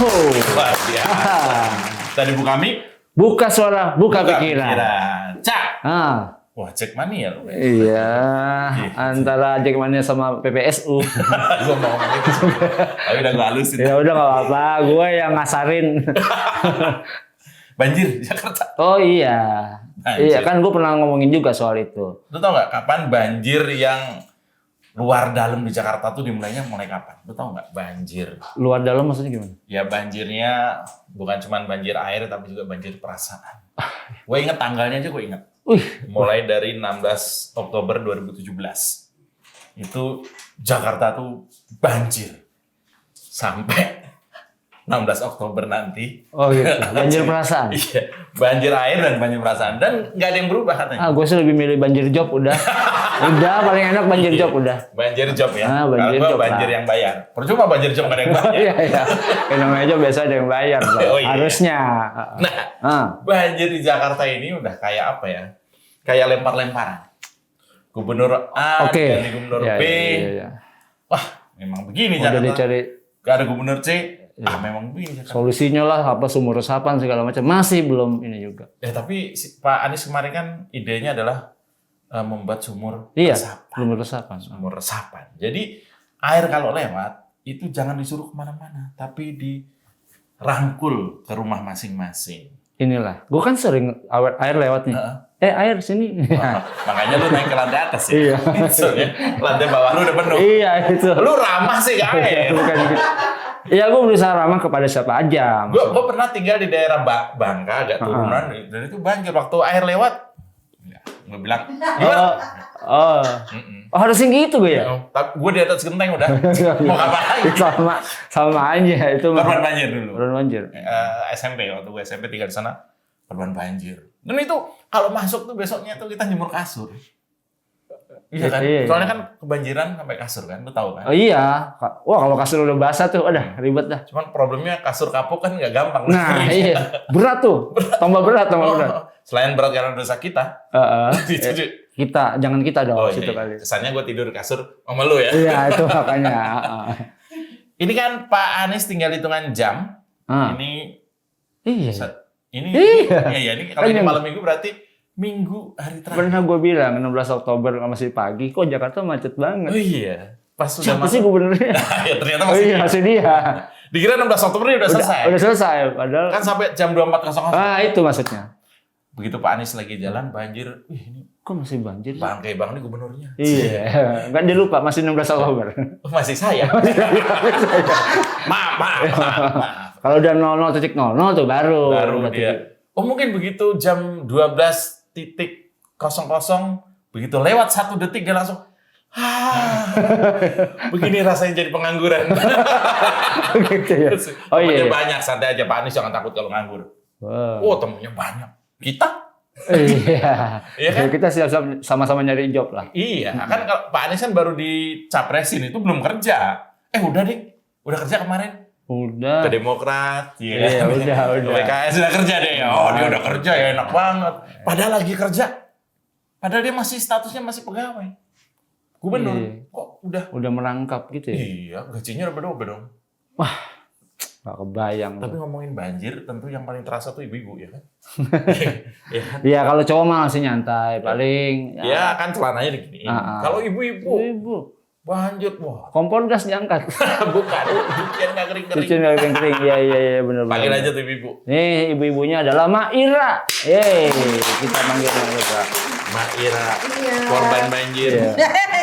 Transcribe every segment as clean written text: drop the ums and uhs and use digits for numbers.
Luar biasa. Tadi Bu Kami Buka suara, buka pikiran. Cak. Wah, Jackmania loh. Iya, antara Jackmania sama PPSU. Gue mau ngomong itu sih. Tapi udah gue halusin. Ya udah nggak apa-apa, gue yang ngasarin. Banjir di Jakarta. Oh iya, Banjir. iya kan gue pernah ngomongin juga soal itu. Lu tau nggak kapan banjir yang luar dalam di Jakarta tuh dimulainya mulai kapan? Lu tau nggak banjir? Luar dalam maksudnya gimana? Ya banjirnya bukan cuma banjir air tapi juga banjir perasaan. Gue inget tanggalnya aja gue inget. Mulai dari 16 Oktober 2017. Itu Jakarta tuh banjir. Sampai 16 Oktober nanti. Oh gitu, banjir perasaan. Iya, banjir air dan banjir perasaan. Dan nggak ada yang berubah katanya. Gue sih lebih milih banjir job udah. Udah paling enak banjir job udah. Banjir job ya. Banjir Kalau job banjir lah. yang bayar. Percuma banjir job nggak ada yang bayar. Iya iya. Yang namanya job biasa ada yang bayar. Oh, iya. Harusnya. Nah, banjir di Jakarta ini udah kayak apa ya? Kayak lempar-lemparan. Gubernur A ganti gubernur B. Iya. Wah, memang begini Udah Jakarta. dicari Gak ada gubernur C. Memang begini Jakarta. solusinya lah, apa sumur resapan segala macam, masih belum ini juga. Tapi Pak Anies kemarin kan idenya adalah membuat sumur Iya, resapan. sumur resapan. Sumur resapan. Jadi air kalau lewat itu jangan disuruh kemana-mana, tapi dirangkul ke rumah masing-masing. Inilah, gue kan sering air lewat nih. Air sini. Makanya lu naik ke lantai atas ya. Iya. Soalnya lantai bawah lu udah penuh. Iya itu. Lu ramah sih ke air. Bukan gitu. Iya, gue berusaha ramah kepada siapa aja. Gue pernah tinggal di daerah Bangka, agak turunan, dan itu banjir waktu air lewat. Gue bilang, Oh, harusnya gitu gue ya. Tapi gue di atas genteng udah. Mau ngapain? Sama aja itu. Korban banjir dulu. Korban banjir. SMP waktu gue SMP tinggal di sana, korban banjir. Dan itu kalau masuk tuh besoknya tuh kita jemur kasur. Iya kan? Soalnya kan kebanjiran sampai kasur kan, lu tahu kan? Oh iya. Wah, kalau kasur udah basah tuh, udah ribet dah. Cuman problemnya kasur kapuk kan nggak gampang. Nah, iya. Berat tuh. Tambah berat. Selain berat karena dosa kita. Jangan kita dong situ kali. Kesannya gue tidur di kasur sama lu ya. Iya, itu makanya. Ini kan Pak Anies tinggal hitungan jam. Ini kalau ini malam minggu berarti Minggu hari terakhir. Pernah gue bilang 16 Oktober masih pagi, kok Jakarta macet banget. Oh iya. Pas sudah masuk. Siapa sih gubernurnya? Ya ternyata masih dia. Dikira 16 Oktober udah selesai. Udah selesai, padahal kan sampai jam 24.00. Itu maksudnya. Begitu Pak Anies lagi jalan banjir. Ini kok masih banjir? Bangkai Bang ini gubernurnya. Iya. Kan dia lupa masih 16 Oktober. Masih saya. Maaf. Kalau udah 00.00 tuh baru dia. Oh mungkin begitu jam 12.00 begitu lewat 1 detik dia langsung begini rasanya jadi pengangguran. Gitu ya. Temennya banyak, santai aja Pak Anies, jangan takut kalau nganggur. Oh temennya banyak. Kita? Iya kan? Kita siap-siap sama-sama nyari job lah. Iya, kan kalau Pak Anies kan baru dicapresin itu belum kerja. Udah kerja kemarin. Udah. Ke Demokrat. Iya, udah. PKS sudah kerja deh. Oh, dia udah kerja ya, enak banget. Padahal lagi kerja. Padahal dia masih statusnya masih pegawai. Gubernur. Kok udah merangkap gitu ya? Iya, gajinya udah berapa dong? Wah, gak kebayang. Tapi ngomongin banjir, tentu yang paling terasa tuh ibu-ibu ya kan? Iya, kalau cowok mah masih nyantai. Paling. Ya kan celananya begini. Kalau ibu-ibu. Banjir, wah. Kompor gas diangkat. Bukan, cucian nggak kering-kering. Cucian nggak kering-kering, iya benar. Panggil aja tuh ibu. Nih ibu-ibunya adalah Mak Ira. Kita panggil Mak Ira. Mak Ira, korban banjir.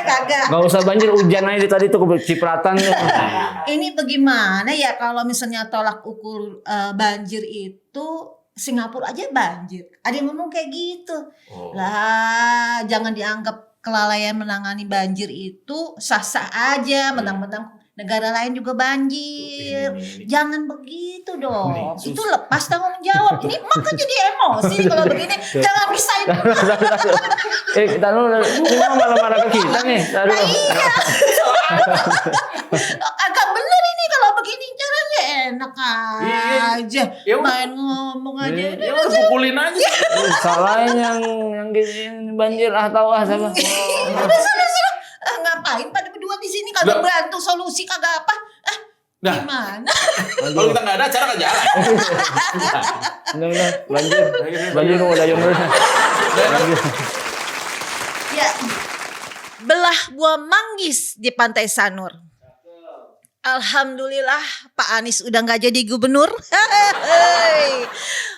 Kagak. Nggak usah banjir, hujan aja tadi tuh cipratan tuh. Ini bagaimana ya kalau misalnya tolak ukur banjir itu Singapura aja banjir. Ada yang ngomong kayak gitu. Lah, jangan dianggap kelalaian menangani banjir itu sah-sah aja, mentang-mentang negara lain juga banjir. Jangan begitu dong. Itu lepas tanggung jawab. Ini maka jadi emosi kalau begini. Jangan pisahin. Kita ini marah-marah ke kita nih. Iya. Agak bener ini kalau begini caranya enak aja. Main ngomong aja. Ya udah pukulin aja. Salahin yang gini banjir tahu siapa. Sudah. Ngapain pada berdua di sini kagak bantu solusi kagak apa? Nah, Gimana? kalau kita nggak ada acara nggak jalan. Benar, banjir. Banjir mau dayung dulu. Ya, belah buah manggis di Pantai Sanur. Alhamdulillah Pak Anies udah nggak jadi gubernur.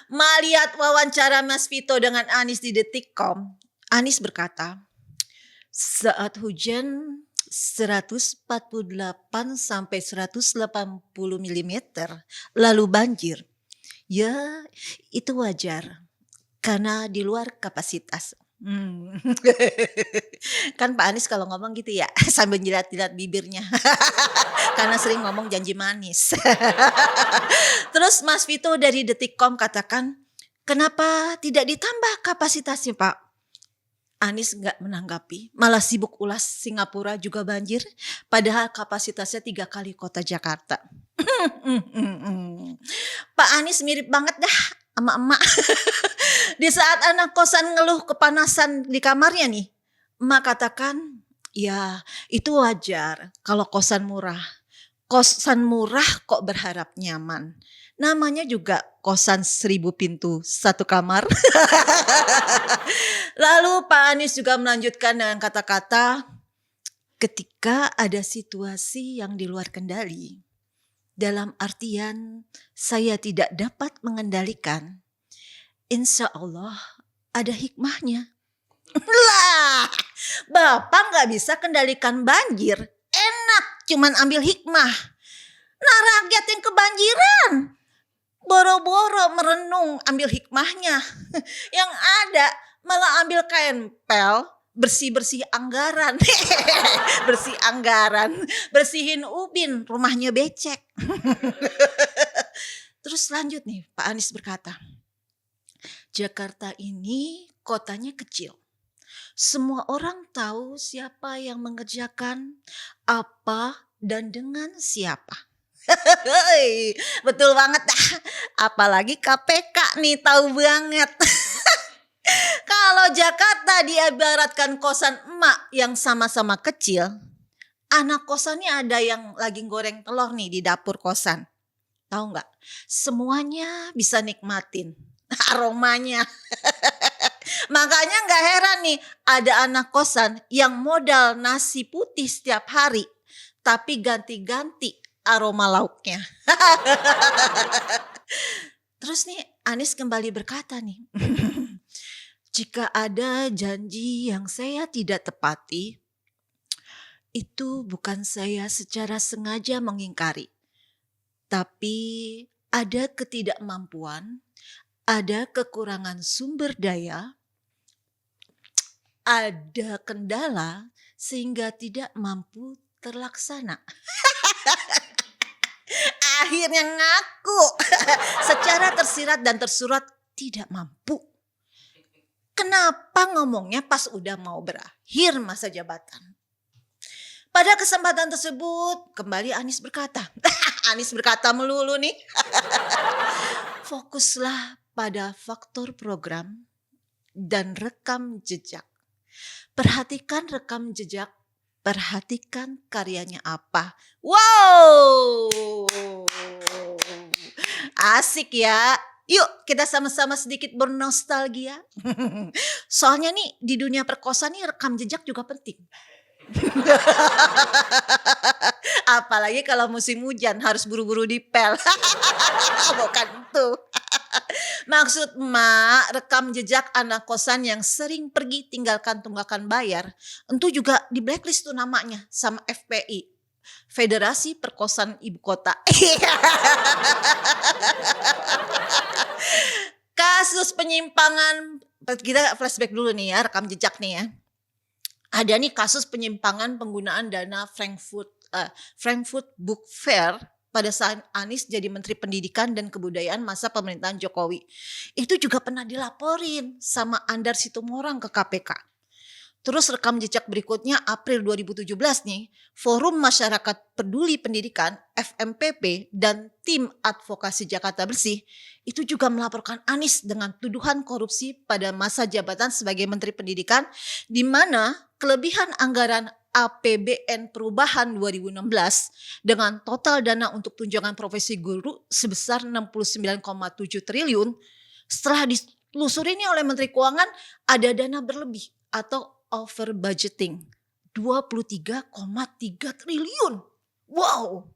Melihat wawancara Mas Vito dengan Anies di Detikcom, Anies berkata, saat hujan 148 sampai 180 mm lalu banjir. Ya, itu wajar karena di luar kapasitas. Kan Pak Anies kalau ngomong gitu ya sambil jilat-jilat bibirnya karena sering ngomong janji manis. Terus Mas Vito dari Detikcom katakan, kenapa tidak ditambah kapasitasnya Pak? Anies nggak menanggapi, malah sibuk ulas Singapura juga banjir, padahal kapasitasnya 3 kali kota Jakarta. Pak Anies mirip banget dah sama emak. Di saat anak kosan ngeluh kepanasan di kamarnya nih, emak katakan, ya itu wajar kalau kosan murah. Kosan murah kok berharap nyaman. Namanya juga kosan 1000 pintu 1 kamar. Lalu Pak Anies juga melanjutkan dengan kata-kata, ketika ada situasi yang di luar kendali, dalam artian saya tidak dapat mengendalikan, insya Allah ada hikmahnya. Lah, Bapak gak bisa kendalikan banjir, enak cuman ambil hikmah. Nah rakyat yang kebanjiran, boro-boro merenung ambil hikmahnya. Yang ada malah ambil kain pel, bersih-bersih anggaran. Bersih anggaran, bersihin ubin, rumahnya becek. Terus lanjut nih, Pak Anies berkata, Jakarta ini kotanya kecil. Semua orang tahu siapa yang mengerjakan apa dan dengan siapa. Betul banget dah. Apalagi KPK nih tahu banget. Kalau Jakarta diibaratkan kosan emak yang sama-sama kecil, anak kosannya ada yang lagi goreng telur nih di dapur kosan. Tahu nggak? Semuanya bisa nikmatin aromanya. Makanya nggak heran nih ada anak kosan yang modal nasi putih setiap hari, tapi ganti-ganti aroma lauknya. Terus nih Anies kembali berkata nih, jika ada janji yang saya tidak tepati, itu bukan saya secara sengaja mengingkari, tapi ada ketidakmampuan, ada kekurangan sumber daya, ada kendala sehingga tidak mampu terlaksana. Akhirnya ngaku secara tersirat dan tersurat tidak mampu. Kenapa ngomongnya pas udah mau berakhir masa jabatan? Pada kesempatan tersebut kembali Anies berkata, Anies berkata melulu nih, fokuslah pada faktor program dan rekam jejak. Perhatikan rekam jejak, perhatikan karyanya apa. Wow, asik ya. Yuk kita sama-sama sedikit bernostalgia. Soalnya nih di dunia perkosa nih rekam jejak juga penting. Apalagi kalau musim hujan harus buru-buru dipel. Bukan tuh. Maksud emak rekam jejak anak kosan yang sering pergi tinggalkan tunggakan bayar. Tentu juga di blacklist tuh namanya sama FPI. Federasi Perkosan Ibu Kota. Kasus penyimpangan, kita flashback dulu nih ya, rekam jejak nih ya. Ada nih kasus penyimpangan penggunaan dana Frankfurt Book Fair pada saat Anies jadi Menteri Pendidikan dan Kebudayaan masa pemerintahan Jokowi. Itu juga pernah dilaporin sama Andar Situmorang ke KPK. Terus rekam jejak berikutnya April 2017 nih, Forum Masyarakat Peduli Pendidikan FMPP dan Tim Advokasi Jakarta Bersih itu juga melaporkan Anies dengan tuduhan korupsi pada masa jabatan sebagai Menteri Pendidikan, di mana kelebihan anggaran APBN Perubahan 2016 dengan total dana untuk tunjangan profesi guru sebesar 69,7 triliun. Setelah ditelusuri ini oleh Menteri Keuangan, ada dana berlebih atau over budgeting 23,3 triliun. Wow.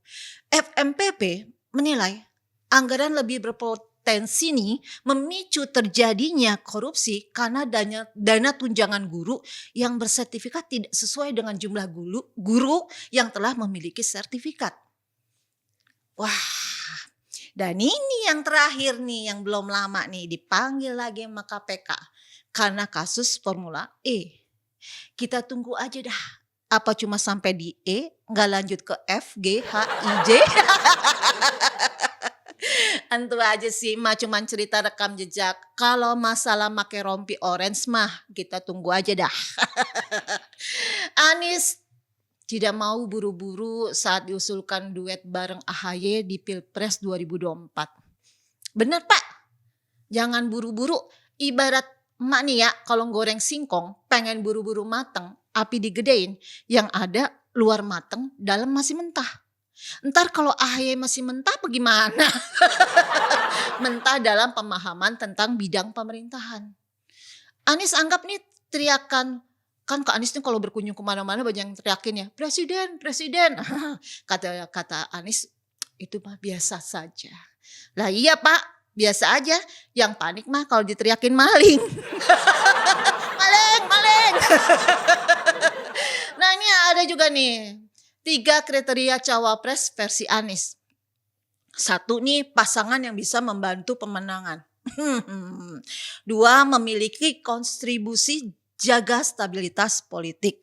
FMPP menilai anggaran lebih berpotensi nih memicu terjadinya korupsi karena dana tunjangan guru yang bersertifikat tidak sesuai dengan jumlah guru yang telah memiliki sertifikat. Wah, dan ini yang terakhir nih yang belum lama nih dipanggil lagi sama KPK karena kasus Formula E. Kita tunggu aja dah. Apa cuma sampai di E, nggak lanjut ke F, G, H, I, J? Tentu aja sih, mah cuman cerita rekam jejak. Kalau masalah make rompi orange mah kita tunggu aja dah. Anies tidak mau buru-buru saat diusulkan duet bareng AHY di Pilpres 2024. Bener Pak, jangan buru-buru. Ibarat emak nih ya, kalau goreng singkong pengen buru-buru mateng, api digedein. Yang ada luar mateng, dalam masih mentah. Ntar kalau AHY masih mentah bagaimana? Mentah dalam pemahaman tentang bidang pemerintahan. Anies anggap nih teriakan, kan Kak Anies nih kalau berkunjung kemana-mana banyak yang teriakin ya, presiden, presiden. Kata Anies, itu mah biasa saja. Lah iya Pak, biasa aja. Yang panik mah kalau diteriakin maling. Maling, maling. Nah ini ada juga nih 3 kriteria cawapres versi Anies. 1 nih pasangan yang bisa membantu pemenangan. 2 memiliki kontribusi jaga stabilitas politik.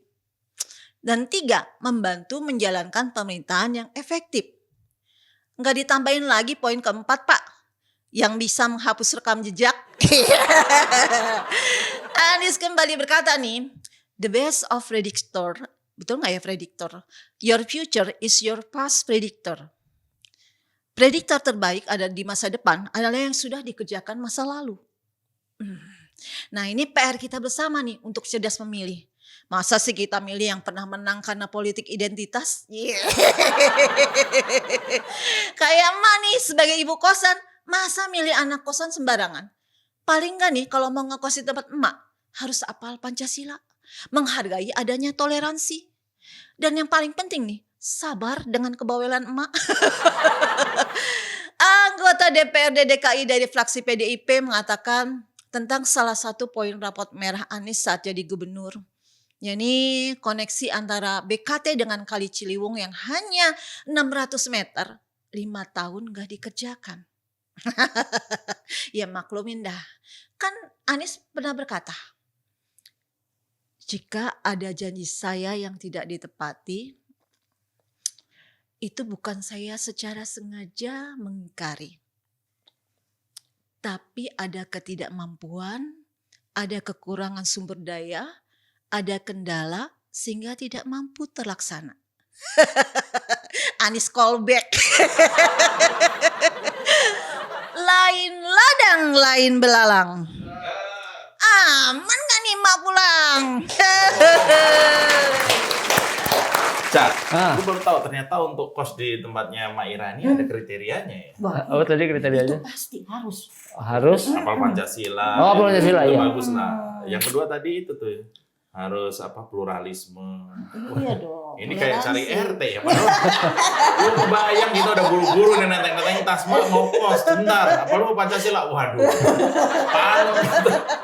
Dan 3 membantu menjalankan pemerintahan yang efektif. Nggak ditambahin lagi poin keempat Pak, yang bisa menghapus rekam jejak. Anies kembali berkata nih, the best of predictor. Betul nggak ya prediktor? Your future is your past predictor. Prediktor terbaik ada di masa depan adalah yang sudah dikerjakan masa lalu. Nah ini PR kita bersama nih untuk cerdas memilih. Masa sih kita milih yang pernah menang karena politik identitas? Kayak emak nih sebagai ibu kosan, masa milih anak kosan sembarangan? Paling nggak nih kalau mau ngekos di tempat emak, harus hafal Pancasila. Menghargai adanya toleransi. Dan yang paling penting nih, sabar dengan kebawelan emak. Anggota DPRD DKI dari fraksi PDIP mengatakan tentang salah satu poin raport merah Anies saat jadi gubernur. Yakni koneksi antara BKT dengan Kali Ciliwung yang hanya 600 meter, 5 tahun gak dikerjakan. Ya maklumin dah. Kan Anies pernah berkata, jika ada janji saya yang tidak ditepati, itu bukan saya secara sengaja mengingkari. Tapi ada ketidakmampuan, ada kekurangan sumber daya, ada kendala sehingga tidak mampu terlaksana. Anies callback. Lain ladang, lain belalang. Aman gak nih mak pulang? Cak, gue baru tahu ternyata untuk kos di tempatnya Mak Ira ini ada kriterianya ya. Oh tadi kriterianya? Itu pasti harus. Harus? Hafal Pancasila. Oh hafal Pancasila itu ya. bagus lah. Yang kedua tadi itu tuh harus pluralisme. Iya dong. Ini kayak cari RT ya. Lu kebayang kita udah buru-buru nih nenteng-nenteng tas mau kos bentar. Apa lu mau Pancasila? Waduh. Panik.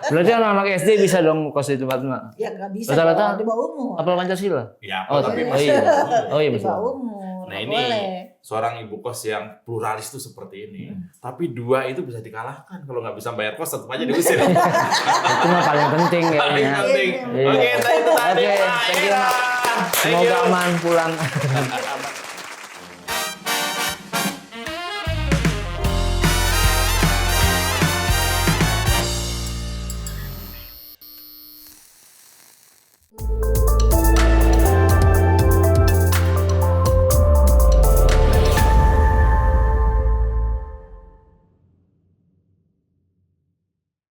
Berarti anak-anak SD bisa dong kos di tempat emak? Ya nggak bisa. Rata-rata di bawah umur. hafal Pancasila? Ya, Oh, tapi oh masih. iya. Oh iya Di betul. bawah umur. Nah nggak ini boleh. seorang ibu kos yang pluralis tuh seperti ini. Tapi 2 itu bisa dikalahkan. Kalau nggak bisa bayar kos tetap aja diusir. Itu mah paling penting Paling kayaknya. penting. Iya. Oke, itu tadi. Oke, Pak thank you, Ira. Mak. Thank Semoga you. aman pulang.